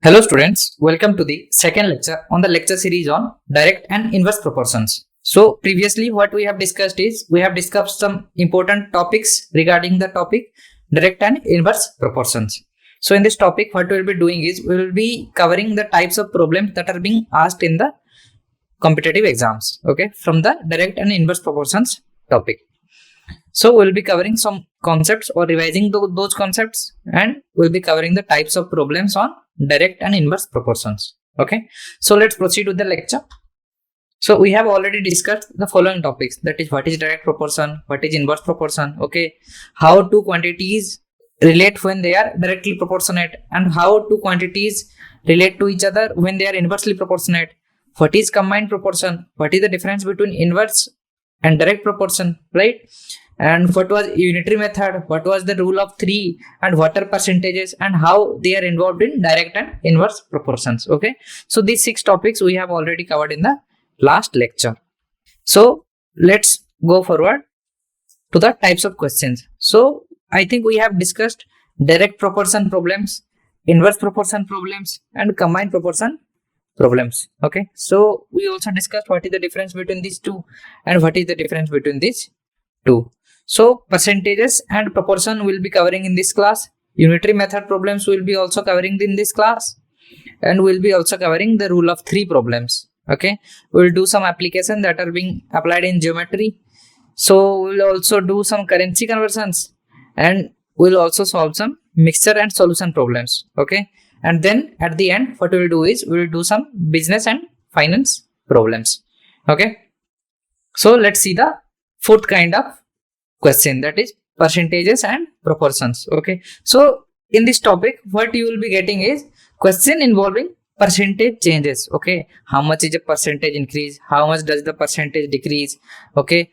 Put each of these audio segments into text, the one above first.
Hello students, welcome to the second lecture on the lecture series on direct and inverse proportions. So previously what we have discussed is we have discussed some important topics regarding the topic direct and inverse proportions. So in this topic what we will be doing is we will be covering the types of problems that are being asked in the competitive exams, okay, from the direct and inverse proportions topic. So we'll be covering some concepts or revising those concepts, and we'll be covering the types of problems on direct and inverse proportions. Okay, so let's proceed with the lecture. So we have already discussed the following topics, that is what is direct proportion, what is inverse proportion, okay, how two quantities relate when they are directly proportionate, and how two quantities relate to each other when they are inversely proportionate, what is combined proportion, what is the difference between inverse and direct proportion, right? And what was unitary method, what was the rule of three, and what are percentages, and how they are involved in direct and inverse proportions. Okay, so these 6 topics we have already covered in the last lecture. So let's go forward to the types of questions. So I think we have discussed direct proportion problems, inverse proportion problems, and combined proportion problems. Okay, so we also discussed what is the difference between these two and what is the difference between these two. So percentages and proportion will be covering in this class. Unitary method problems will be also covering in this class, and we'll be also covering the rule of three problems. Okay, we'll do some application that are being applied in geometry. So we'll also do some currency conversions, and we'll also solve some mixture and solution problems. Okay, and then at the end what we will do is we will do some business and finance problems. Okay, so let's see the fourth kind of question, that is percentages and proportions. Okay, so in this topic what you will be getting is question involving percentage changes. Okay, how much is a percentage increase, how much does the percentage decrease, okay,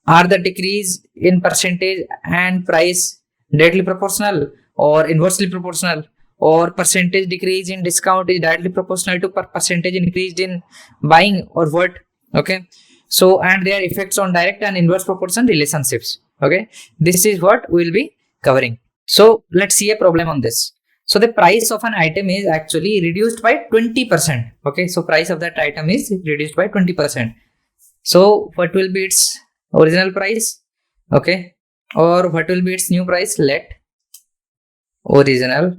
are the decrease in percentage and price directly proportional or inversely proportional, or percentage decrease in discount is directly proportional to percentage increased in buying, or what. Okay, so and their effects on direct and inverse proportion relationships. Okay, this is what we'll be covering. So let's see a problem on this. So the price of an item is actually reduced by 20%. Okay, so price of that item is reduced by 20%. So what will be its original price? Okay, or what will be its new price? Let original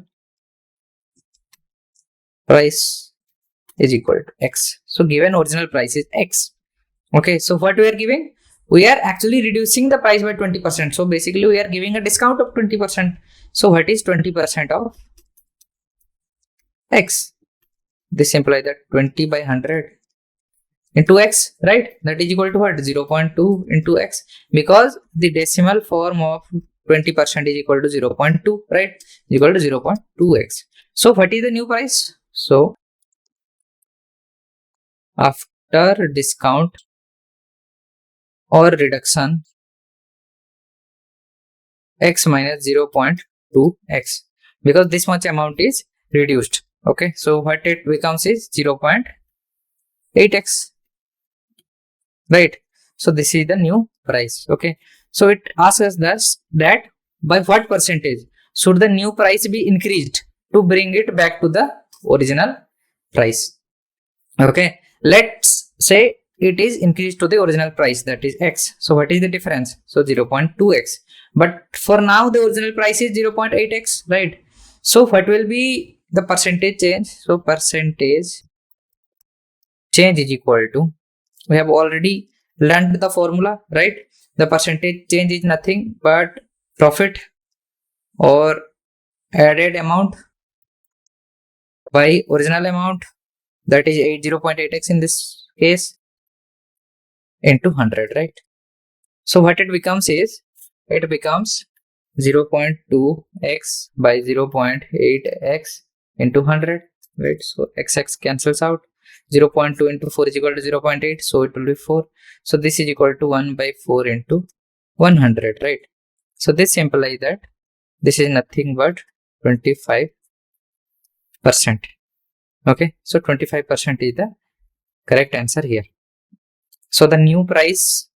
price is equal to x. So given original price is x. Okay, so what we are giving? We are actually reducing the price by 20%. So basically we are giving a discount of 20%. So what is 20% of x? This implies that 20 by 100 into x, right? That is equal to what? 0.2 into x, because the decimal form of 20% is equal to 0.2, right? Equal to 0.2x. So what is the new price? So after discount or reduction, x minus 0.2x, because this much amount is reduced. Okay, so what it becomes is 0.8x, right? So this is the new price. Okay, so it asks us that by what percentage should the new price be increased to bring it back to the original price. Okay, let's say it is increased to the original price, that is x. So what is the difference? So 0.2x, but for now the original price is 0.8x, right? So what will be the percentage change? So percentage change is equal to, we have already learned the formula, right? The percentage change is nothing but profit or added amount by original amount, that is 0.8x in this case, into 100, right? So what it becomes is, it becomes 0.2x by 0.8x into 100, right? So x cancels out. 0.2 into 4 is equal to 0.8, so it will be 4. So this is equal to 1 by 4 into 100, right? So this implies that this is nothing but 25%. Okay, so 25% is the correct answer here. So the new price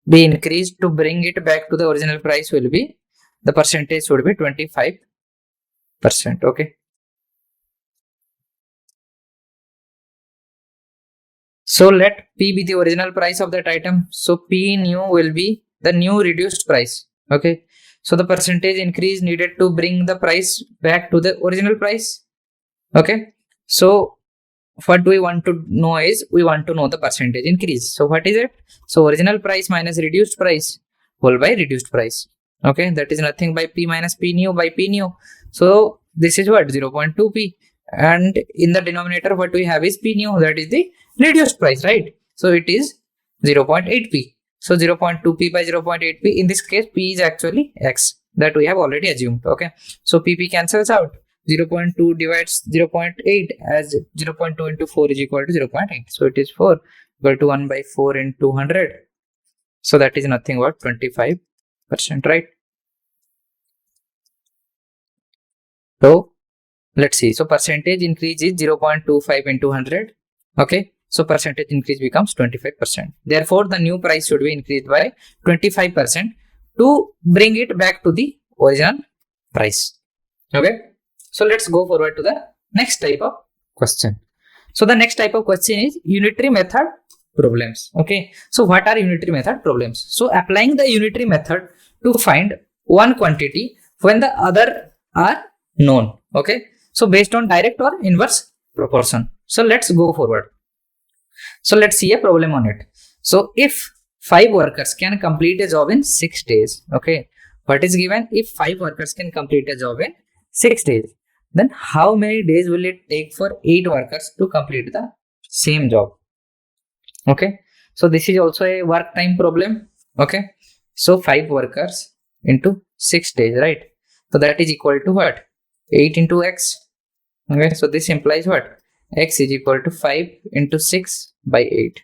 be increased to bring it back to the original price will be, the percentage would be 25%. Okay, So let P be the original price of that item. So P new will be the new reduced price. Okay. So the percentage increase needed to bring the price back to the original price. Okay. So what we want to know is we want to know the percentage increase. So what is it? So original price minus reduced price whole by reduced price. Okay. That is nothing by P minus P new by P new. So this is what 0.2P. And in the denominator, what we have is P new, that is the reduced price, right? So it is 0.8P. So 0.2P by 0.8P. In this case, P is actually X that we have already assumed. Okay. So PP cancels out. 0.2 divides 0.8 as 0.2 into 4 is equal to 0.8. So it is 4 equal to 1 by 4 into 100. So that is nothing but 25%, right? So let's see. So percentage increase is 0.25 into 100. Okay. So percentage increase becomes 25%. Therefore, the new price should be increased by 25% to bring it back to the original price. Okay. So let's go forward to the next type of question. So the next type of question is unitary method problems. Okay. So what are unitary method problems? So applying the unitary method to find one quantity when the other are known. Okay. So based on direct or inverse proportion. So let's go forward. So let's see a problem on it. So if 5 workers can complete a job in 6 days. Okay. What is given? If 5 workers can complete a job in 6 days, then how many days will it take for 8 workers to complete the same job? Okay. So this is also a work time problem. Okay. So 5 workers into 6 days, right? So that is equal to what? 8 into X. Okay. So this implies what? X is equal to 5 into 6 by 8.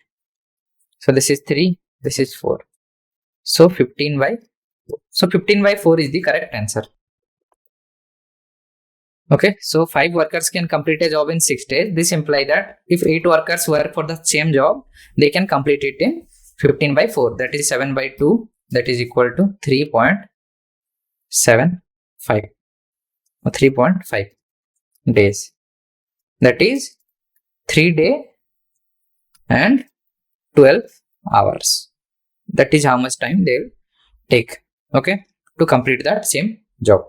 So this is 3. This is 4. So 15 by 4. So 15 by 4 is the correct answer. Okay, so 5 workers can complete a job in 6 days. This implies that if 8 workers work for the same job, they can complete it in 15 by 4. That is 7 by 2. That is equal to 3.75 or 3.5 days. That is 3 days and 12 hours. That is how much time they will take, okay, to complete that same job.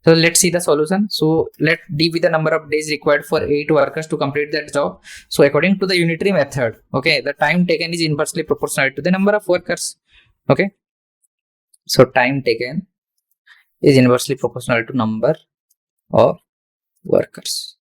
So let's see the solution. So let D be the number of days required for 8 workers to complete that job. So according to the unitary method, okay, the time taken is inversely proportional to the number of workers. Okay. So time taken is inversely proportional to number of workers.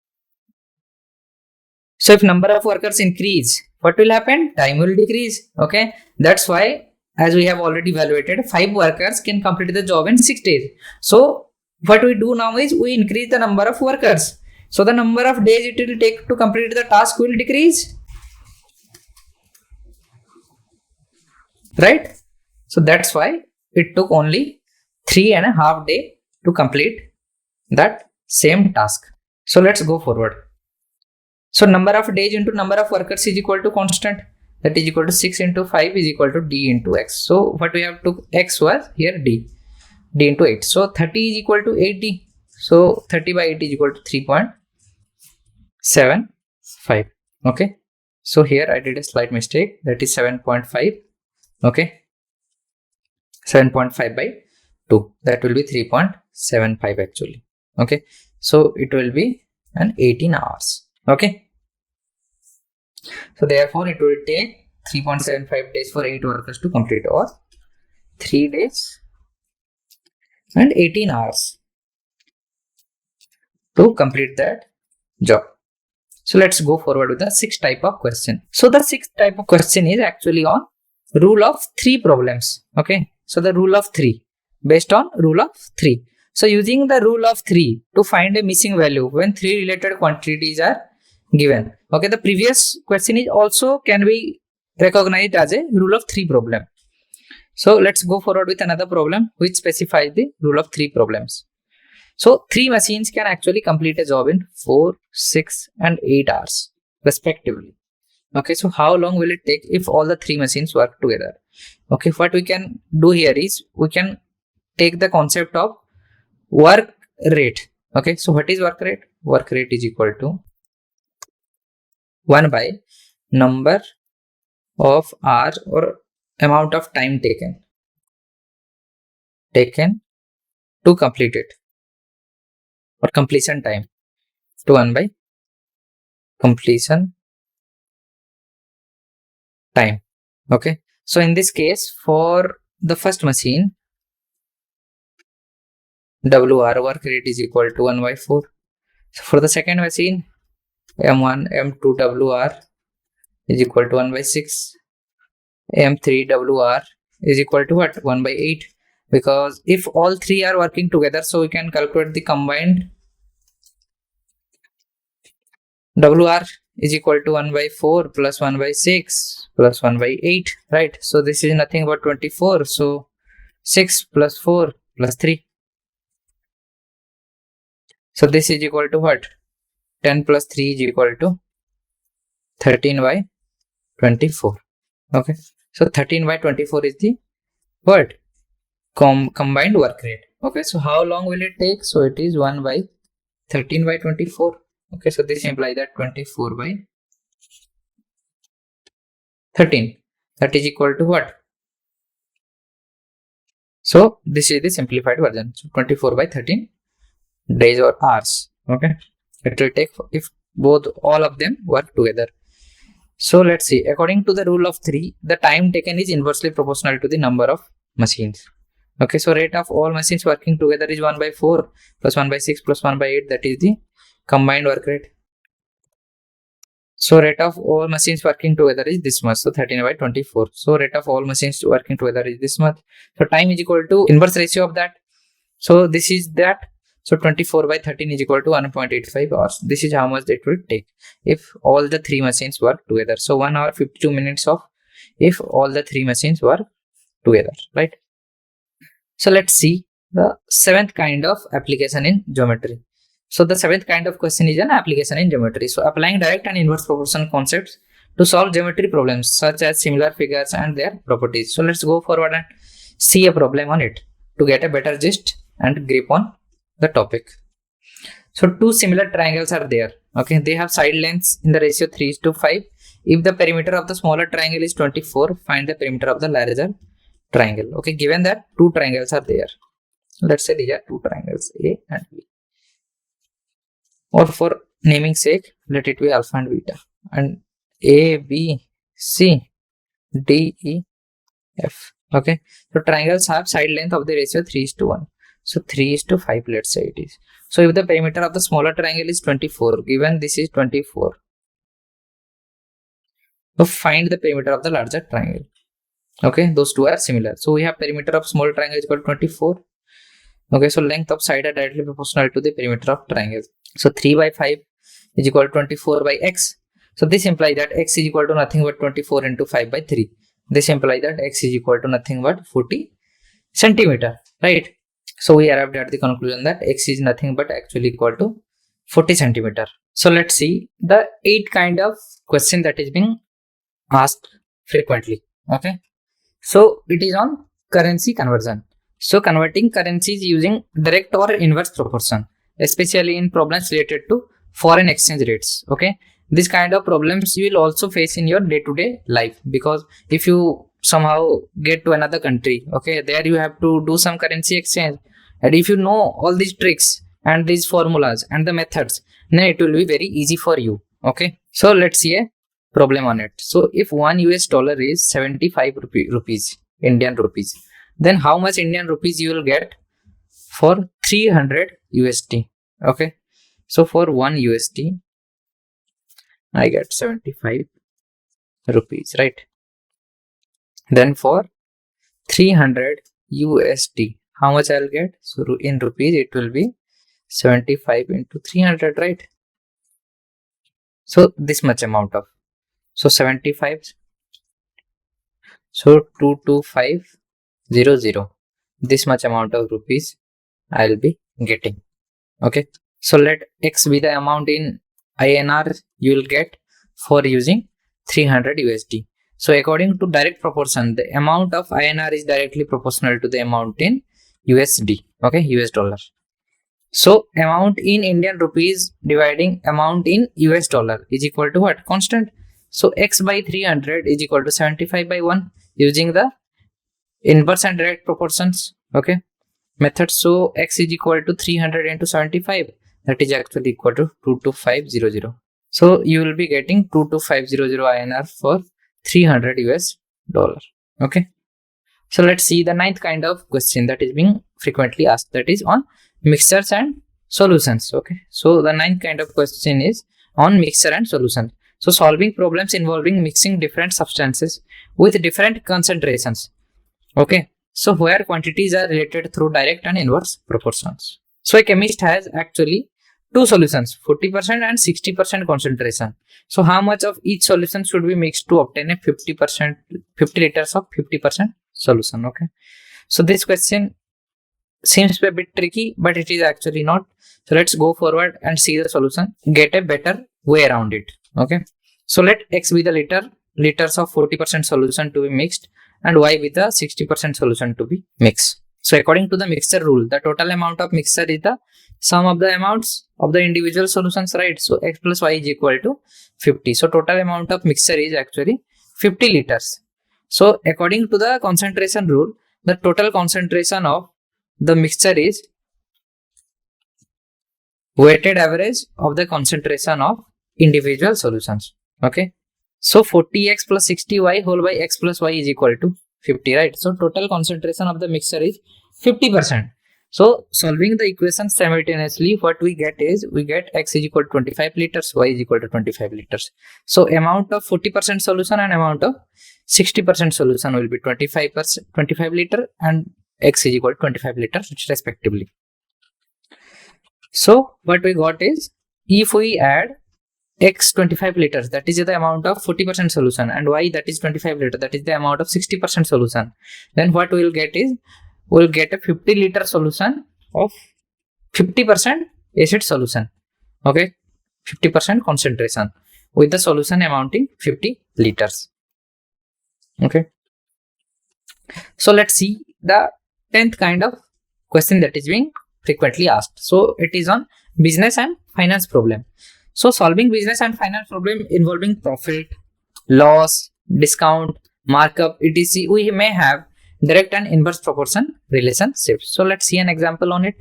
So if number of workers increase, what will happen? Time will decrease. Okay. That's why, as we have already evaluated, 5 workers can complete the job in 6 days. So what we do now is we increase the number of workers. So the number of days it will take to complete the task will decrease. Right? So that's why it took only 3.5 days to complete that same task. So let's go forward. So number of days into number of workers is equal to constant. That is equal to 6 into 5 is equal to D into X. So what we have took X was here D into 8. So 30 is equal to 80. So 30 by 8 is equal to 3.75. Okay. So here I did a slight mistake. That is 7.5. Okay. 7.5 by 2. That will be 3.75 actually. Okay. So it will be an 18 hours. Okay. So therefore it will take 3.75 days for 8 workers to complete, or 3 days and 18 hours to complete that job. So let's go forward with the 6th type of question. So the 6th type of question is actually on rule of 3 problems. Okay. So the rule of 3, based on rule of 3. So using the rule of 3 to find a missing value when 3 related quantities are given. Okay. The previous question is also can be recognized as a rule of 3 problem. So let's go forward with another problem which specifies the rule of 3 problems. So 3 machines can actually complete a job in 4, 6 and 8 hours respectively. Okay, so how long will it take if all the 3 machines work together? Okay, what we can do here is we can take the concept of work rate. Okay, so what is work rate? Work rate is equal to 1 by number of hours or amount of time taken to complete it, or completion time, to 1 by completion time. Okay, so in this case, for the first machine, WR, work rate, is equal to 1 by 4. So for the second machine, M1, M2 WR is equal to 1 by 6. M3 WR is equal to what? 1 by 8. Because if all three are working together, so we can calculate the combined WR is equal to 1 by 4 plus 1 by 6 plus 1 by 8, right? So this is nothing but 24. So 6 plus 4 plus 3. So this is equal to what? 10 plus 3 is equal to 13 by 24. Okay. So 13 by 24 is the what? Combined work rate. Okay. So how long will it take? So it is 1 by 13 by 24. Okay. So this implies that 24 by 13. That is equal to what? So this is the simplified version. So 24 by 13 days or hours. Okay. It will take if both all of them work together. So let's see. According to the rule of 3, the time taken is inversely proportional to the number of machines. Okay, so rate of all machines working together is 1 by 4 plus 1 by 6 plus 1 by 8. That is the combined work rate. So rate of all machines working together is this much. So 13 by 24. So rate of all machines working together is this much. So time is equal to inverse ratio of that. So this is that. So 24 by 13 is equal to 1.85 hours. This is how much it will take if all the three machines work together. So 1 hour 52 minutes of if all the three machines work together, right? So let's see the seventh kind of application in geometry. So the seventh kind of question is an application in geometry. So applying direct and inverse proportion concepts to solve geometry problems such as similar figures and their properties. So let's go forward and see a problem on it to get a better gist and grip on the topic. So two similar triangles are there. Okay, they have side lengths in the ratio 3:5. If the perimeter of the smaller triangle is 24, find the perimeter of the larger triangle. Okay, given that two triangles are there, let's say these are two triangles, A and B, or for naming sake, let it be alpha and beta, and A, B, C, D, E, F. Okay, so triangles have side length of the ratio 3:1. So 3:5, let's say it is. So if the perimeter of the smaller triangle is 24, given this is 24, so find the perimeter of the larger triangle. Okay, those two are similar. So we have perimeter of small triangle is equal to 24. Okay, so length of side are directly proportional to the perimeter of triangle. So 3 by 5 is equal to 24 by x. So this implies that x is equal to nothing but 24 into 5 by 3. This implies that x is equal to nothing but 40 centimeter, right? So we arrived at the conclusion that x is nothing but actually equal to 40 centimeter. So let's see the 8 kind of question that is being asked frequently. Okay, so it is on currency conversion. So converting currencies using direct or inverse proportion, especially in problems related to foreign exchange rates. Okay, this kind of problems you will also face in your day-to-day life, because if you somehow get to another country, okay, there you have to do some currency exchange, and if you know all these tricks and these formulas and the methods, then it will be very easy for you. Okay, so let's see a problem on it. So if $1 is 75 rupees, Indian rupees, then how much Indian rupees you will get for 300 USD? Okay, so for $1, I get 75 rupees, right? Then for 300 USD, how much I'll get? So in rupees, it will be 75 into 300, right? So this much amount of, so 75, so 22500, this much amount of rupees I'll be getting. Okay, so let x be the amount in INR you will get for using 300 USD. So according to direct proportion, the amount of INR is directly proportional to the amount in USD. Okay, US dollar. So amount in Indian rupees dividing amount in US dollar is equal to what? Constant. So x by 300 is equal to 75 by 1 using the inverse and direct proportions, okay, method. So x is equal to 300 into 75, that is actually equal to 22500. So you will be getting 22500 INR for 300 US dollar, okay. So let's see the ninth kind of question that is being frequently asked, that is on mixtures and solutions, okay. So the ninth kind of question is on mixture and solution. So solving problems involving mixing different substances with different concentrations, okay. So where quantities are related through direct and inverse proportions. So a chemist has actually two solutions, 40% and 60% concentration. So how much of each solution should be mixed to obtain a 50 liters of 50% solution, okay. So this question seems to be a bit tricky, but it is actually not. So let's go forward and see the solution, get a better way around it, okay. So let x be the liters of 40% solution to be mixed and y with the 60% solution to be mixed. So according to the mixture rule, the total amount of mixture is the sum of the amounts of the individual solutions, right? So x plus y is equal to 50. So total amount of mixture is actually 50 liters. So according to the concentration rule, the total concentration of the mixture is weighted average of the concentration of individual solutions, okay. So 40x plus 60y whole by x plus y is equal to 50, right? So total concentration of the mixture is 50%. So solving the equation simultaneously, what we get is, we get x is equal to 25 liters, y is equal to 25 liters. So amount of 40% solution and amount of 60% solution will be 25 liter, and x is equal to 25 liters respectively. So what we got is, if we add x 25 liters, that is the amount of 40% solution, and y that is 25 liter, that is the amount of 60% solution, then what we will get is, we will get a 50 liter solution of 50% acid solution, okay, 50% concentration with the solution amounting 50 liters, okay. So let's see the 10th kind of question that is being frequently asked. So it is on business and finance problem. So solving business and finance problem involving profit, loss, discount, markup, etc., we may have direct and inverse proportion relationships. So let's see an example on it.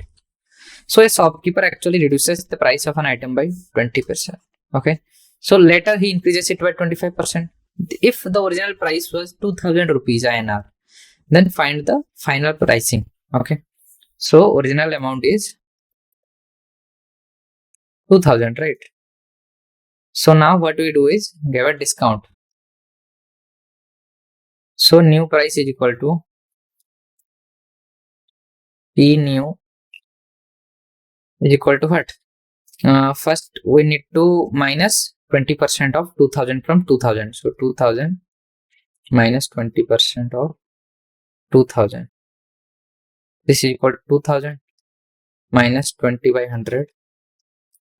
So a shopkeeper actually reduces the price of an item by 20%, okay. So later he increases it by 25%. If the original price was 2000 rupees INR, then find the final pricing, okay. So original amount is 2000, right? So now what we do is give a discount. So new price is equal to P new is equal to what? First we need to minus 20% of 2000 from 2000. So 2000 minus 20% of 2000. This is equal to 2000 minus 20 by 100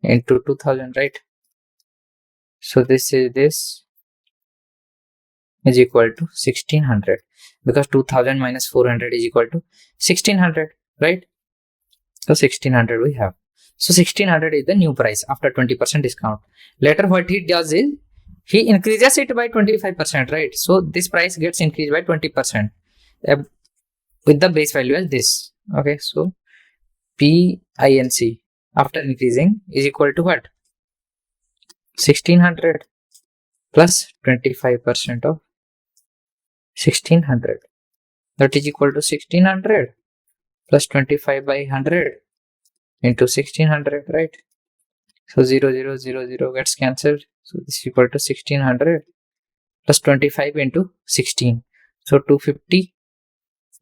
into 2000, right? So this is equal to 1600, because 2000 minus 400 is equal to 1600, right? So 1600 we have. So 1600 is the new price after 20% discount. Later what he does is, he increases it by 25%, right? So this price gets increased by 20% with the base value as this, okay. So PINC after increasing is equal to what? 1600 plus 25% of 1600, that is equal to 1600 plus 25 by 100 into 1600, right? So 0 gets cancelled. So this is equal to 1600 plus 25 into 16. So 250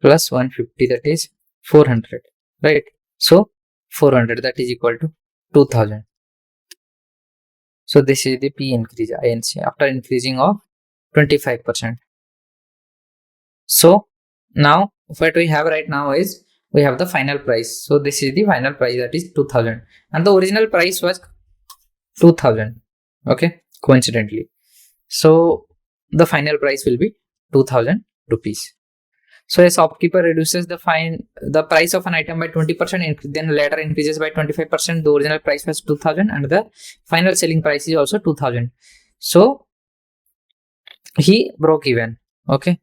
plus 150, that is 400, right? So 400, that is equal to 2000. So this is the P increase INC after increasing of 25%. So now what we have right now is, we have the final price. So this is the final price, that is 2000, and the original price was 2000, okay, coincidentally. So the final price will be 2000 rupees. So a shopkeeper reduces the price of an item by 20%, then later increases by 25%. The original price was 2000 and the final selling price is also 2000. So he broke even. Okay,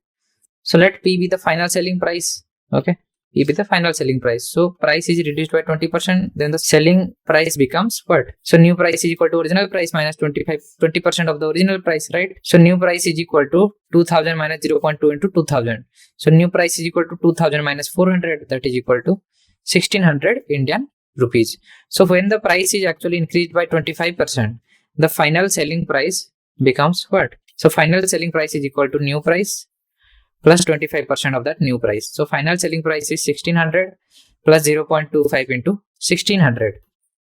so let P be the final selling price. Okay, P be the final selling price. So price is reduced by 20%, then the selling price becomes what? So new price is equal to original price minus 20% of the original price, right? So new price is equal to 2000 minus 0.2 into 2000. So new price is equal to 2000 minus 400, that is equal to 1600 Indian rupees. So when the price is actually increased by 25%, the final selling price becomes what? So final selling price is equal to new price plus 25% of that new price. So final selling price is 1600 plus 0.25 into 1600.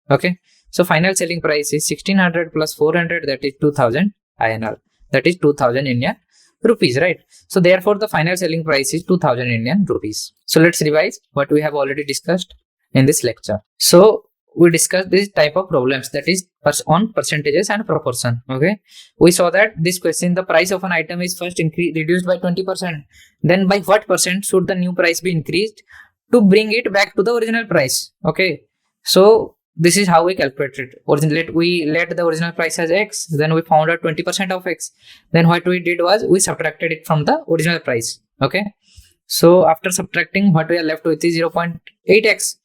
Okay, so final selling price is 1600 plus 400, that is 2000 INR, that is 2000 Indian rupees, right? So therefore the final selling price is 2000 Indian rupees. So let's revise what we have already discussed in this lecture. So we discussed this type of problems, that is on percentages and proportion. Okay, we saw that this question, the price of an item is first reduced by 20%, then by what percent should the new price be increased to bring it back to the original price? Okay, so this is how we calculated. We let the original price as X, then we found out 20% of X, then what we did was we subtracted it from the original price. Okay, so after subtracting, what we are left with is 0.8X.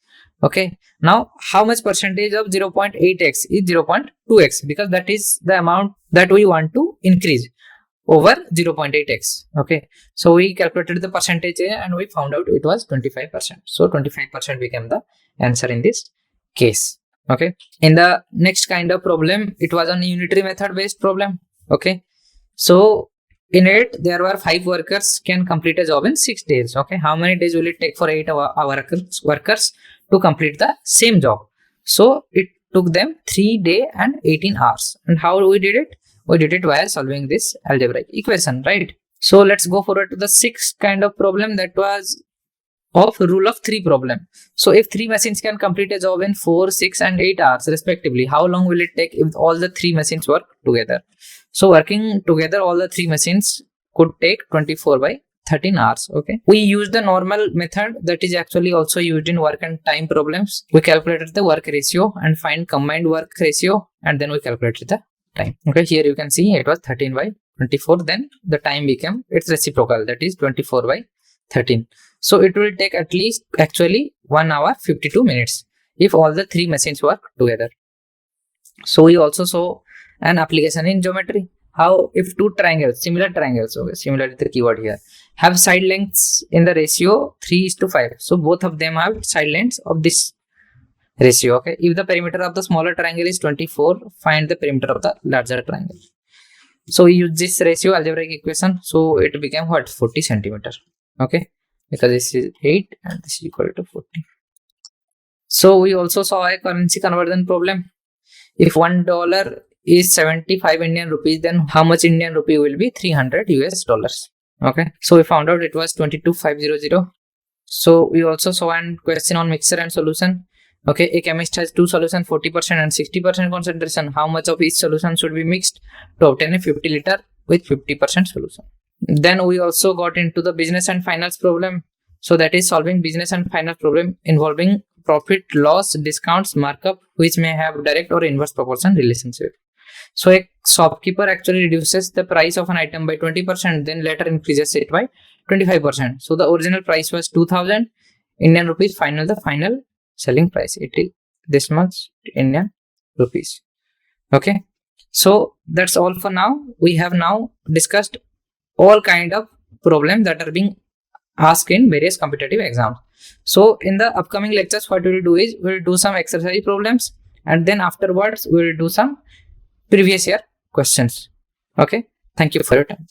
Okay, now how much percentage of 0.8x is 0.2x, because that is the amount that we want to increase over 0.8x. Okay, so we calculated the percentage and we found out it was 25%. So 25% became the answer in this case. Okay, in the next kind of problem, it was a unitary method based problem. Okay, so in it there were 5 workers can complete a job in 6 days. Okay, how many days will it take for 8 workers to complete the same job? So it took them 3 days and 18 hours. And how we did it? We did it via solving this algebraic equation, right? So let's go forward to the 6th kind of problem, that was of rule of 3 problem. So if 3 machines can complete a job in 4, 6 and 8 hours respectively, how long will it take if all the 3 machines work together? So working together, all the 3 machines could take 24 by 13 hours. Okay, we use the normal method that is actually also used in work and time problems. We calculated the work ratio and find combined work ratio, and then we calculated the time. Okay, here you can see it was 13 by 24, then the time became its reciprocal, that is 24 by 13. So it will take at least actually 1 hour 52 minutes if all the 3 machines work together. So we also saw an application in geometry. How if 2 triangles, similar triangles, okay, similar is the keyword here, have side lengths in the ratio 3:5. So both of them have side lengths of this ratio. Okay, if the perimeter of the smaller triangle is 24, find the perimeter of the larger triangle. So we use this ratio algebraic equation. So it became what? 40 centimeter. Okay, because this is 8 and this is equal to 40. So we also saw a currency conversion problem. If $1 is 75 Indian rupees, then how much Indian rupee will be? 300 US dollars. Okay, so we found out it was 22,500. So we also saw a question on mixture and solution. Okay, a chemist has 2 solutions, 40% and 60% concentration. How much of each solution should be mixed to obtain a 50 liter with 50% solution? Then we also got into the business and finance problem. So that is solving business and finance problem involving profit, loss, discounts, markup, which may have direct or inverse proportion relationship. So a shopkeeper actually reduces the price of an item by 20%, then later increases it by 25%. So the original price was 2000 Indian rupees, the final selling price, it is this much Indian rupees. Okay, so that's all for now. We have now discussed all kind of problems that are being asked in various competitive exams. So in the upcoming lectures, what we will do is we will do some exercise problems, and then afterwards we will do some previous year questions. Okay, thank you for your time.